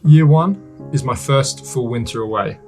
Year 1 is my first full winter away.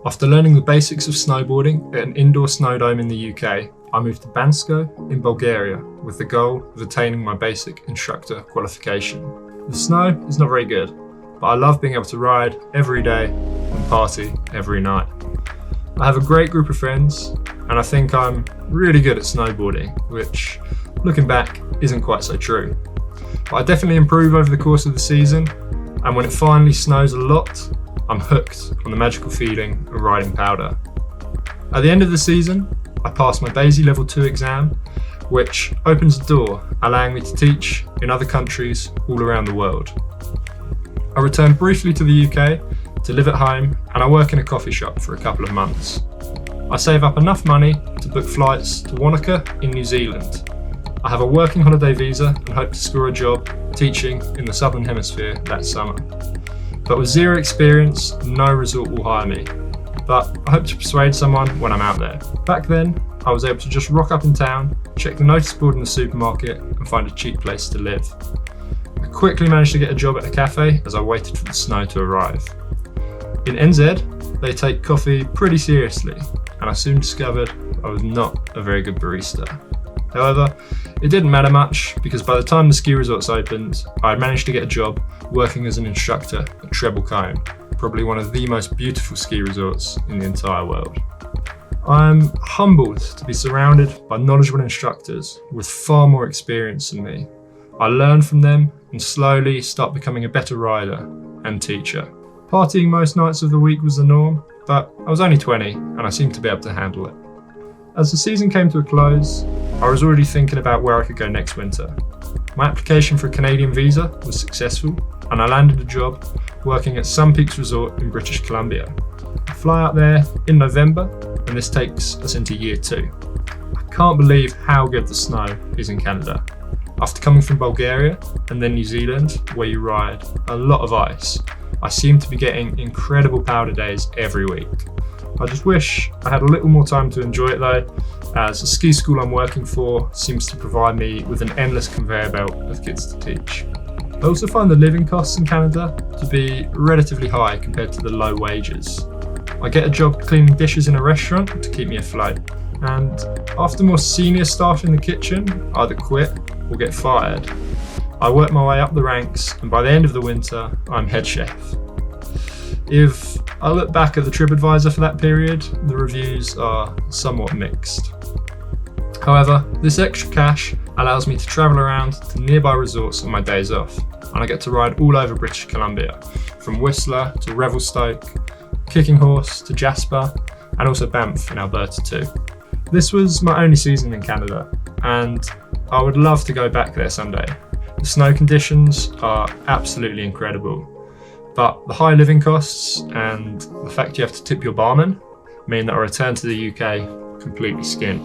After learning the basics of snowboarding at an indoor snow dome in the UK, I moved to Bansko in Bulgaria with the goal of attaining my basic instructor qualification. The snow is not very good, but I love being able to ride every day and party every night. I have a great group of friends and I think I'm really good at snowboarding, which looking back isn't quite so true. But I definitely improve over the course of the season, and when it finally snows a lot, I'm hooked on the magical feeling of riding powder. At the end of the season, I passed my BASI Level 2 exam, which opens the door, allowing me to teach in other countries all around the world. I returned briefly to the UK to live at home, and I work in a coffee shop for a couple of months. I save up enough money to book flights to Wanaka in New Zealand. I have a working holiday visa and hope to score a job teaching in the Southern Hemisphere that summer. But with zero experience, no resort will hire me. But I hope to persuade someone when I'm out there. Back then, I was able to just rock up in town, check the notice board in the supermarket and find a cheap place to live. I quickly managed to get a job at a cafe as I waited for the snow to arrive. In NZ, they take coffee pretty seriously, and I soon discovered I was not a very good barista. However, it didn't matter much because by the time the ski resorts opened, I had managed to get a job working as an instructor at Treble Cone, probably one of the most beautiful ski resorts in the entire world. I'm humbled to be surrounded by knowledgeable instructors with far more experience than me. I learn from them and slowly start becoming a better rider and teacher. Partying most nights of the week was the norm, but I was only 20 and I seemed to be able to handle it. As the season came to a close, I was already thinking about where I could go next winter. My application for a Canadian visa was successful and I landed a job working at Sun Peaks Resort in British Columbia. I fly out there in November and this takes us into year 2. I can't believe how good the snow is in Canada. After coming from Bulgaria and then New Zealand, where you ride a lot of ice, I seem to be getting incredible powder days every week. I just wish I had a little more time to enjoy it though, as the ski school I'm working for seems to provide me with an endless conveyor belt of kids to teach. I also find the living costs in Canada to be relatively high compared to the low wages. I get a job cleaning dishes in a restaurant to keep me afloat, and after more senior staff in the kitchen either quit or get fired, I work my way up the ranks and by the end of the winter I'm head chef. If I look back at the TripAdvisor for that period, the reviews are somewhat mixed. However, this extra cash allows me to travel around to nearby resorts on my days off, and I get to ride all over British Columbia, from Whistler to Revelstoke, Kicking Horse to Jasper, and also Banff in Alberta too. This was my only season in Canada, and I would love to go back there someday. The snow conditions are absolutely incredible. But the high living costs and the fact you have to tip your barman mean that a return to the UK completely skint.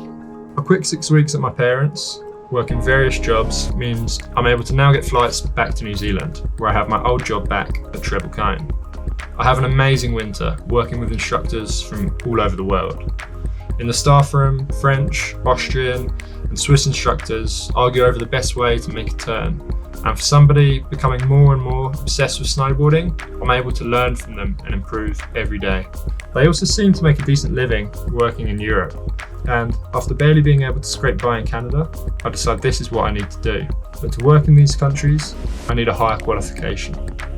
A quick 6 weeks at my parents', working various jobs, means I'm able to now get flights back to New Zealand, where I have my old job back at Treble Cone. I have an amazing winter working with instructors from all over the world. In the staff room, French, Austrian and Swiss instructors argue over the best way to make a turn. And for somebody becoming more and more obsessed with snowboarding, I'm able to learn from them and improve every day. They also seem to make a decent living working in Europe. And after barely being able to scrape by in Canada, I decided this is what I need to do. But to work in these countries, I need a higher qualification.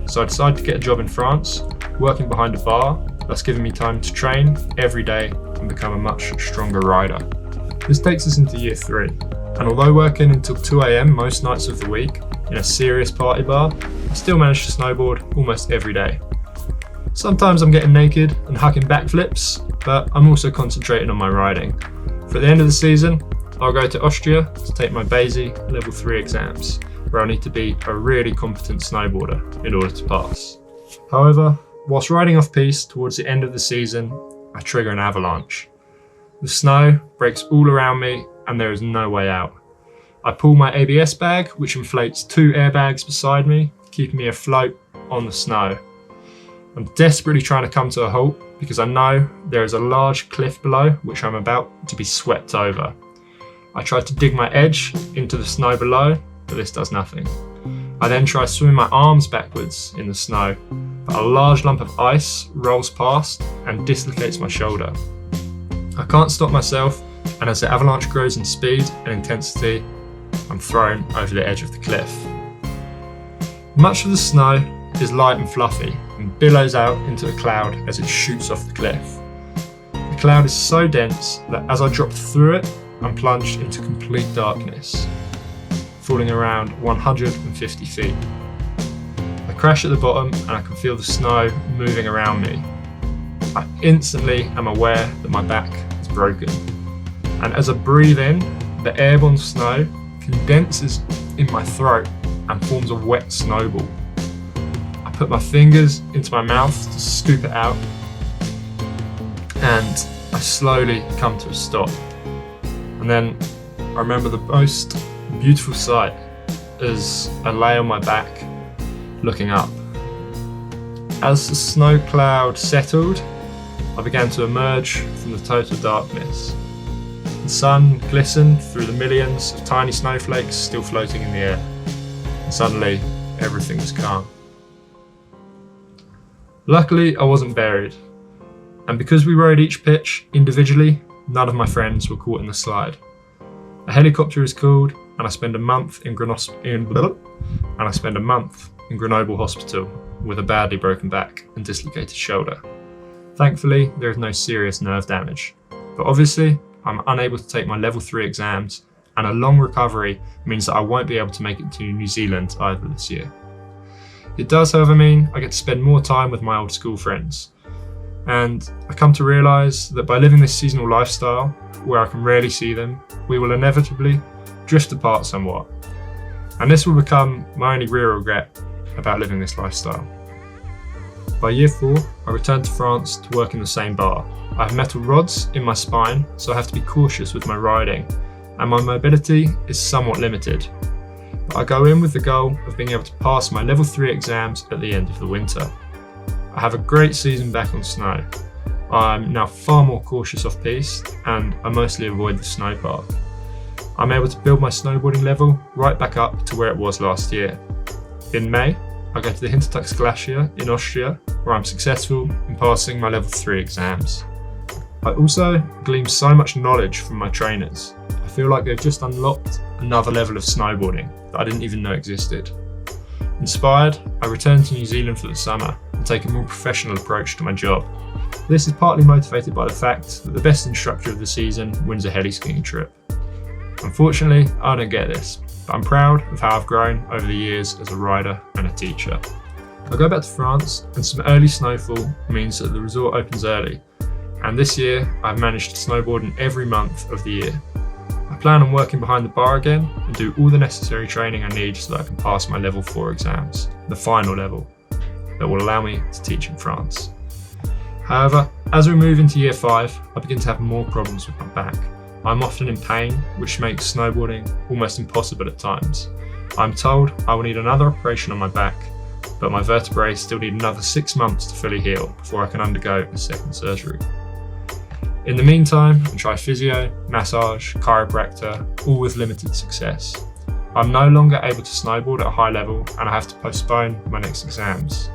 So I decided to get a job in France, working behind a bar, thus giving me time to train every day and become a much stronger rider. This takes us into year 3. And although working until 2 AM most nights of the week, in a serious party bar, I still manage to snowboard almost every day. Sometimes I'm getting naked and hucking backflips, but I'm also concentrating on my riding. For the end of the season, I'll go to Austria to take my BASI Level 3 exams, where I need to be a really competent snowboarder in order to pass. However, whilst riding off-piste towards the end of the season, I trigger an avalanche. The snow breaks all around me and there is no way out. I pull my ABS bag, which inflates 2 airbags beside me, keeping me afloat on the snow. I'm desperately trying to come to a halt because I know there is a large cliff below which I'm about to be swept over. I try to dig my edge into the snow below, but this does nothing. I then try to swing my arms backwards in the snow, but a large lump of ice rolls past and dislocates my shoulder. I can't stop myself, and as the avalanche grows in speed and intensity, I'm thrown over the edge of the cliff. Much of the snow is light and fluffy and billows out into a cloud as it shoots off the cliff. The cloud is so dense that as I drop through it, I'm plunged into complete darkness, falling around 150 feet. I crash at the bottom and I can feel the snow moving around me. I instantly am aware that my back is broken. And as I breathe in, the airborne snow condenses in my throat and forms a wet snowball. I put my fingers into my mouth to scoop it out, and I slowly come to a stop. And then I remember the most beautiful sight as I lay on my back looking up. As the snow cloud settled, I began to emerge from the total darkness. The sun glistened through the millions of tiny snowflakes still floating in the air. And suddenly, everything was calm. Luckily, I wasn't buried. And because we rode each pitch individually, none of my friends were caught in the slide. A helicopter is called, and I spend a month in Grenoble Hospital with a badly broken back and dislocated shoulder. Thankfully, there is no serious nerve damage, but obviously I'm unable to take my level 3 exams, and a long recovery means that I won't be able to make it to New Zealand either this year. It does, however, mean I get to spend more time with my old school friends, and I come to realise that by living this seasonal lifestyle, where I can rarely see them, we will inevitably drift apart somewhat, and this will become my only real regret about living this lifestyle. By year 4, I returned to France to work in the same bar. I have metal rods in my spine, so I have to be cautious with my riding, and my mobility is somewhat limited. But I go in with the goal of being able to pass my level 3 exams at the end of the winter. I have a great season back on snow. I'm now far more cautious off piste, and I mostly avoid the snow park. I'm able to build my snowboarding level right back up to where it was last year. In May, I go to the Hintertux Glacier in Austria, where I'm successful in passing my level 3 exams. I also glean so much knowledge from my trainers. I feel like they've just unlocked another level of snowboarding that I didn't even know existed. Inspired, I return to New Zealand for the summer and take a more professional approach to my job. This is partly motivated by the fact that the best instructor of the season wins a heli-skiing trip. Unfortunately, I don't get this, but I'm proud of how I've grown over the years as a rider and a teacher. I go back to France, and some early snowfall means that the resort opens early, and this year I've managed to snowboard in every month of the year. I plan on working behind the bar again and do all the necessary training I need so that I can pass my level 4 exams, the final level, that will allow me to teach in France. However, as we move into year 5, I begin to have more problems with my back. I'm often in pain, which makes snowboarding almost impossible at times. I'm told I will need another operation on my back, but my vertebrae still need another 6 months to fully heal before I can undergo a second surgery. In the meantime, I try physio, massage, chiropractor, all with limited success. I'm no longer able to snowboard at a high level, and I have to postpone my next exams.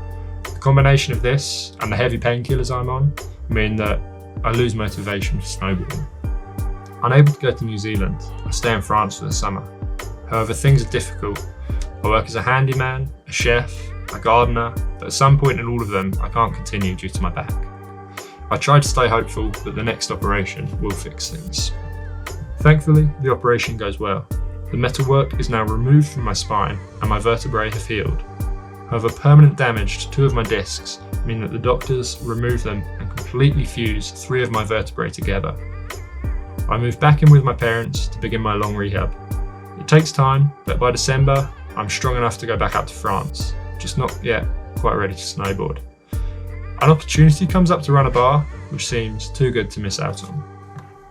The combination of this and the heavy painkillers I'm on mean that I lose motivation for snowboarding. Unable to go to New Zealand, I stay in France for the summer. However, things are difficult. I work as a handyman, a chef, a gardener, but at some point in all of them, I can't continue due to my back. I try to stay hopeful that the next operation will fix things. Thankfully, the operation goes well. The metalwork is now removed from my spine and my vertebrae have healed. However, permanent damage to 2 of my discs mean that the doctors remove them and completely fuse 3 of my vertebrae together. I move back in with my parents to begin my long rehab. It takes time, but by December, I'm strong enough to go back up to France, just not yet quite ready to snowboard. An opportunity comes up to run a bar, which seems too good to miss out on.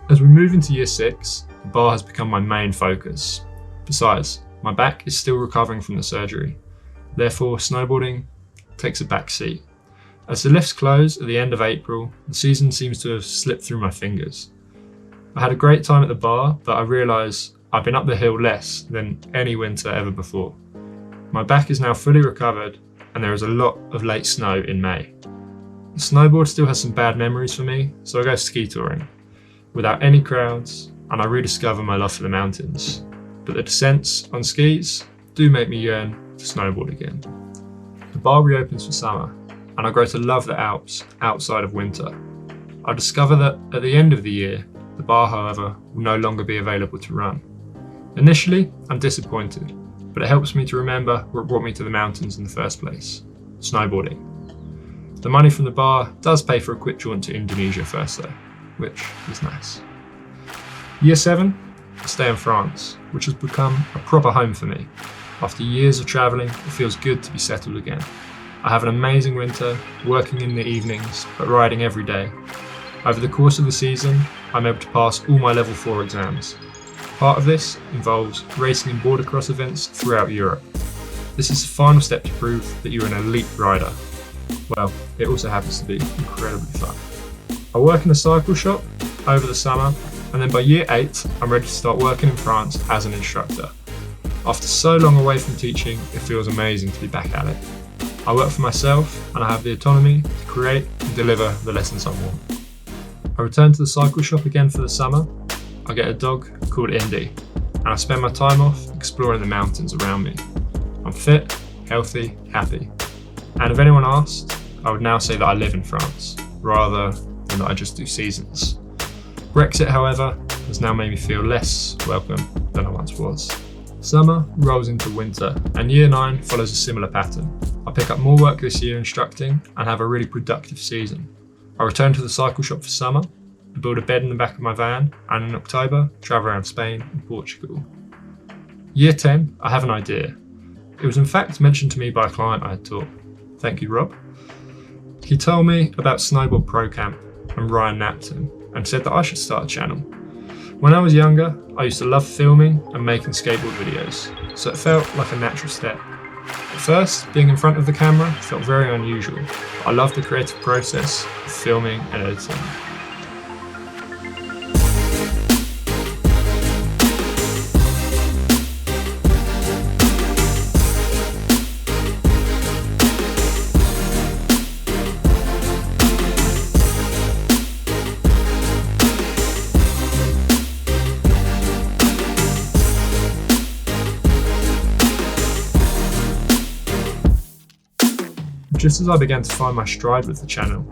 As we move into year 6, the bar has become my main focus. Besides, my back is still recovering from the surgery. Therefore, snowboarding takes a back seat. As the lifts close at the end of April, the season seems to have slipped through my fingers. I had a great time at the bar, but I realise I've been up the hill less than any winter ever before. My back is now fully recovered, and there is a lot of late snow in May. The snowboard still has some bad memories for me, so I go ski touring, without any crowds, and I rediscover my love for the mountains. But the descents on skis do make me yearn to snowboard again. The bar reopens for summer, and I grow to love the Alps outside of winter. I discover that at the end of the year, the bar, however, will no longer be available to run. Initially, I'm disappointed, but it helps me to remember what brought me to the mountains in the first place: snowboarding. The money from the bar does pay for a quick jaunt to Indonesia first though, which is nice. Year 7, I stay in France, which has become a proper home for me. After years of travelling, it feels good to be settled again. I have an amazing winter, working in the evenings, but riding every day. Over the course of the season, I'm able to pass all my level 4 exams. Part of this involves racing in border cross events throughout Europe. This is the final step to prove that you're an elite rider. Well, it also happens to be incredibly fun. I work in a cycle shop over the summer, and then by year 8, I'm ready to start working in France as an instructor. After so long away from teaching, it feels amazing to be back at it. I work for myself, and I have the autonomy to create and deliver the lessons I want. I return to the cycle shop again for the summer. I get a dog called Indy, and I spend my time off exploring the mountains around me. I'm fit, healthy, happy. And if anyone asked, I would now say that I live in France, rather than that I just do seasons. Brexit, however, has now made me feel less welcome than I once was. Summer rolls into winter, and year 9 follows a similar pattern. I pick up more work this year instructing and have a really productive season. I return to the cycle shop for summer, and build a bed in the back of my van, and in October, travel around Spain and Portugal. Year 10, I have an idea. It was in fact mentioned to me by a client I had taught. Thank you, Rob. He told me about Snowboard Pro Camp and Ryan Napton and said that I should start a channel. When I was younger, I used to love filming and making skateboard videos, so it felt like a natural step. At first, being in front of the camera felt very unusual, but I loved the creative process of filming and editing. Just as I began to find my stride with the channel,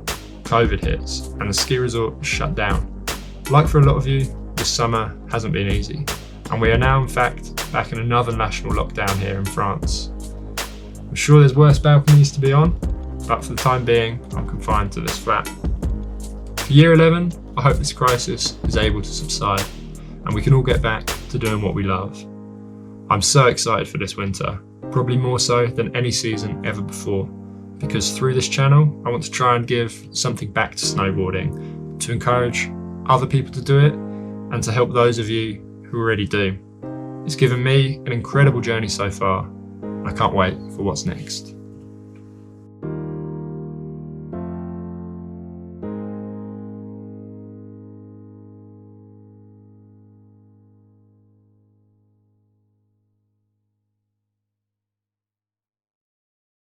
COVID hits and the ski resort was shut down. Like for a lot of you, this summer hasn't been easy, and we are now in fact back in another national lockdown here in France. I'm sure there's worse balconies to be on, but for the time being, I'm confined to this flat. For year 11, I hope this crisis is able to subside, and we can all get back to doing what we love. I'm so excited for this winter, probably more so than any season ever before. Because through this channel, I want to try and give something back to snowboarding, to encourage other people to do it, and to help those of you who already do. It's given me an incredible journey so far, and I can't wait for what's next.